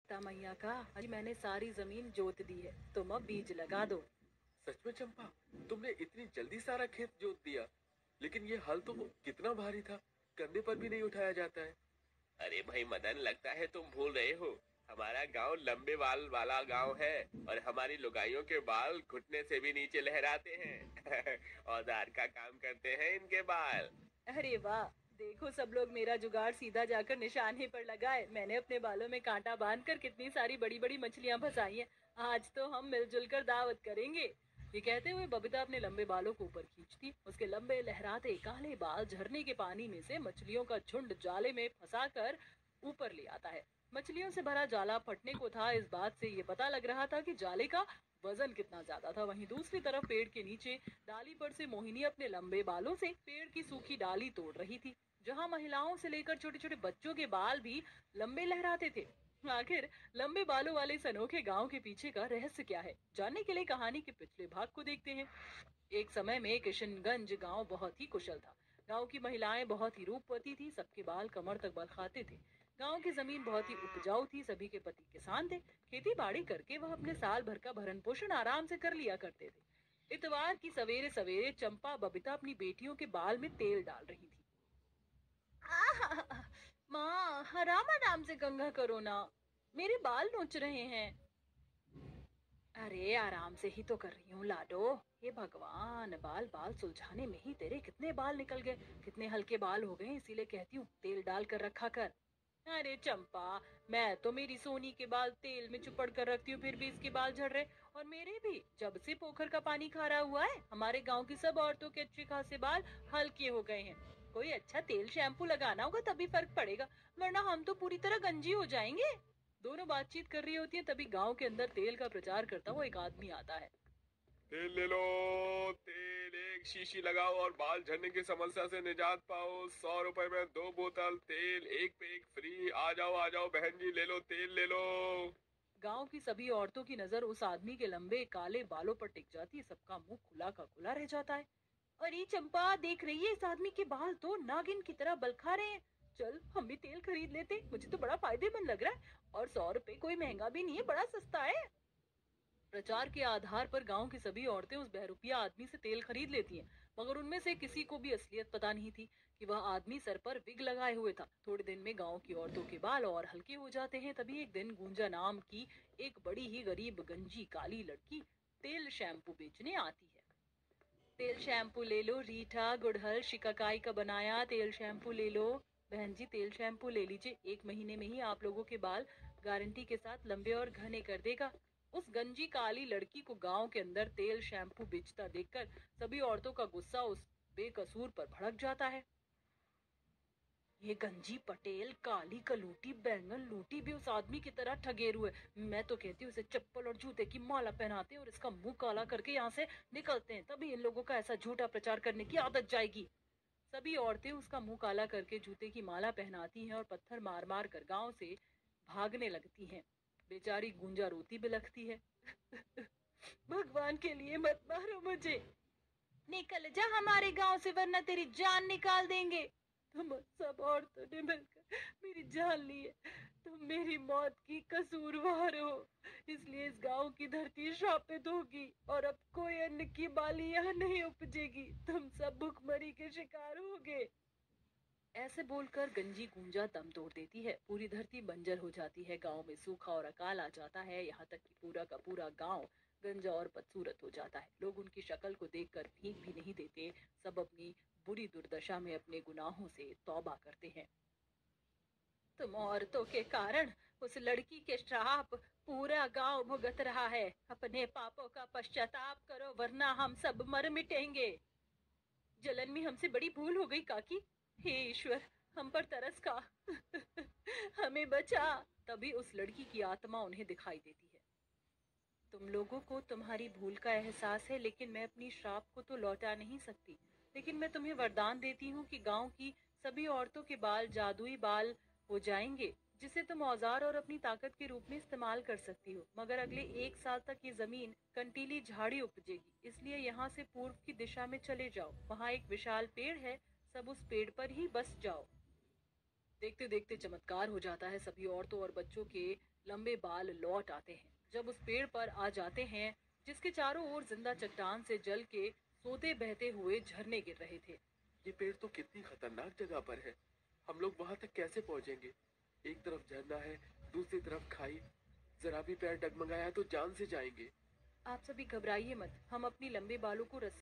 ता मैया का अजी मैंने सारी जमीन जोत दी है, तुम अब बीज लगा दो। सच में चंपा, तुमने इतनी जल्दी सारा खेत जोत दिया? लेकिन ये हल तो कितना भारी था, कंधे पर भी नहीं उठाया जाता है। अरे भाई मदन, लगता है तुम भूल रहे हो। हमारा गांव लंबे बाल वाला गांव है और हमारी लुगाइयों के बाल घुटने से भी नीचे लहराते हैं। औजार का काम करते हैं इनके बाल। अरे वाह, देखो सब लोग मेरा जुगाड़ सीधा जाकर निशाने पर लगाए। मैंने अपने बालों में कांटा बांधकर कितनी सारी बड़ी बड़ी मछलियां फंसाई हैं। आज तो हम मिलजुल कर दावत करेंगे। ये कहते हुए बबीता अपने लंबे बालों को ऊपर खींचती, उसके लंबे लहराते काले बाल झरने के पानी में से मछलियों का झुंड जाले में फंसाकर ऊपर ले आता है। मछलियों से भरा जाला फटने को था, इस बात से ये पता लग रहा था कि जाले का वजन कितना ज्यादा था। वहीं दूसरी तरफ पेड़ के नीचे डाली पर से मोहिनी अपने लंबे बालों से पेड़ की सूखी डाली तोड़ रही थी। जहां महिलाओं से लेकर छोटे छोटे बच्चों के बाल भी लंबे लहराते थे। आखिर लंबे बालों वाले इस अनोखे गांव के पीछे का रहस्य क्या है, जानने के लिए कहानी के पिछले भाग को देखते हैं। एक समय में किशनगंज गांव बहुत ही कुशल था। गांव की महिलाएं बहुत ही रूपवती थी, सबके बाल कमर तक बल खाते थे। गांव की जमीन बहुत ही उपजाऊ थी, सभी के पति किसान थे। खेती बाड़ी करके वह अपने साल भर का भरण पोषण आराम से कर लिया करते थे। इतवार की सवेरे सवेरे चंपा बबीता अपनी बेटियों के बाल में तेल डाल रही थी। माँ, हरामा नाम से गंगा करो ना, मेरे बाल नोच रहे हैं। अरे आराम से ही तो कर रही हूँ लाडो। हे भगवान, बाल बाल सुलझाने में ही तेरे कितने बाल निकल गए, कितने हल्के बाल हो गए, इसीलिए कहती हूँ तेल डाल कर रखा कर। अरे चंपा, मैं तो मेरी सोनी के बाल तेल में चुपड़ कर रखती हूँ, फिर भी इसके बाल झड़ रहे। और मेरे भी, जब से पोखर का पानी खारा हुआ है हमारे गांव की सब औरतों के अच्छे खासे बाल हल्के हो गए हैं। कोई अच्छा तेल शैम्पू लगाना होगा तभी फर्क पड़ेगा, वरना हम तो पूरी तरह गंजी हो जाएंगे। दोनों बातचीत कर रही होती है, तभी गांव के अंदर तेल का प्रचार करता हुआ एक आदमी आता है। तेल ले लो, तेल एक शीशी लगाओ और बाल झड़ने की समस्या से निजात पाओ। 100 रुपए में 2 बोतल तेल, एक पे एक फ्री। आ जाओ बहन जी, ले लो तेल ले लो। गांव की सभी औरतों की नजर उस आदमी के लंबे काले बालों पर टिक जाती है। सबका मुंह खुला का खुला रह जाता है। अरे चंपा, देख रही है, इस आदमी के बाल तो नागिन की तरह बलखा रहे हैं। चल हम भी तेल खरीद लेते, मुझे तो बड़ा फायदेमंद लग रहा है। और 100 रुपए कोई महंगा भी नहीं है, बड़ा सस्ता है। प्रचार के आधार पर गांव की सभी औरतें उस बहरूपिया आदमी से तेल खरीद लेती हैं, मगर उनमें से किसी को भी असलियत पता नहीं थी कि वह आदमी सर पर विग लगाए हुए था। थोड़े दिन में गांव की औरतों के बाल और हल्के हो जाते हैं। तभी एक दिन गुंजा नाम की एक बड़ी ही गरीब गंजी काली लड़की तेल शैम्पू बेचने आती है। तेल शैम्पू ले लो रीठा, गुड़हल शिकाकाई का बनाया तेल शैम्पू ले लो। बहन जी, तेल शैम्पू ले लीजिए, 1 महीने में ही आप लोगों के बाल गारंटी के साथ लंबे और घने कर देगा। उस गंजी काली लड़की को गांव के अंदर तेल शैम्पू बेचता देखकर सभी औरतों का गुस्सा उस बेकसूर पर भड़क जाता है। ये गंजी पटेल काली कलूटी बैंगन लूटी भी उस आदमी की तरह ठगेरू है। मैं तो कहती हूँ इसे चप्पल और जूते की माला पहनाते हैं और इसका मुंह काला करके यहाँ से निकलते हैं, तभी इन लोगों का ऐसा झूठा प्रचार करने की आदत जाएगी। सभी औरतें उसका मुंह काला करके जूते की माला पहनाती हैं और पत्थर मार मार कर गांव से भागने लगती हैं। बेचारी गुंजा रोती बिलखती है। भगवान के लिए मत मारो मुझे, निकल जा हमारे गांव से वरना तेरी जान निकाल देंगे। तुम सब औरतों ने मिलकर मेरी जान ली है, तुम मेरी मौत की कसूरवार हो, इसलिए इस गांव की धरती श्रापित होगी और अब कोई अन्न की बाली यहाँ नहीं उपजेगी। तुम सब भुखमरी के शिकार होगे। ऐसे बोलकर गंजी गुंजा दम तोड़ देती है। पूरी धरती बंजर हो जाती है, गांव में सूखा और अकाल आ जाता है। यहाँ तक कि पूरा का पूरा गांव गंजा और बदसूरत हो जाता है। लोग उनकी शक्ल को देखकर भीख भी नहीं देते, सब अपनी बुरी दुर्दशा में अपने गुनाहों से तौबा करते हैं। तुम औरतों के कारण उस लड़की के श्राप पूरा गांव भुगत रहा है। अपने पापों का पश्चाताप करो वरना हम सब मर मिटेंगे। जलन में हमसे बड़ी भूल हो गई काकी, हे ईश्वर हम पर तरस खा। हमें बचा। तभी उस लड़की की आत्मा उन्हें दिखाई देती है। तुम लोगों को तुम्हारी भूल का एहसास है, लेकिन मैं अपनी श्राप को तो लौटा नहीं सकती। लेकिन मैं तुम्हें वरदान देती हूँ कि गांव की सभी औरतों के बाल जादुई बाल हो जाएंगे, जिसे तुम औजार और अपनी ताकत के रूप में इस्तेमाल कर सकती हो। मगर अगले 1 साल तक ये जमीन कंटीली झाड़ी उपजेगी, इसलिए यहाँ से पूर्व की दिशा में चले जाओ। वहाँ एक विशाल पेड़ है, सब उस पेड़ पर ही बस जाओ। देखते देखते चमत्कार हो जाता है। सभी औरतों और बच्चों के लंबे बाल लौट आते हैं। जब उस पेड़ पर आ जाते हैं जिसके चारों ओर जिंदा चट्टान से जल के सोते बहते हुए झरने गिर रहे थे। ये पेड़ तो कितनी खतरनाक जगह पर है। हम लोग वहां तक कैसे पहुंचेंगे? एक तरफ झरना है, दूसरी तरफ खाई। जरा भी पैर डगमगाया तो जान से जाएंगे। आप सभी घबराइए मत, हम अपनी लंबे बालों को रस्सी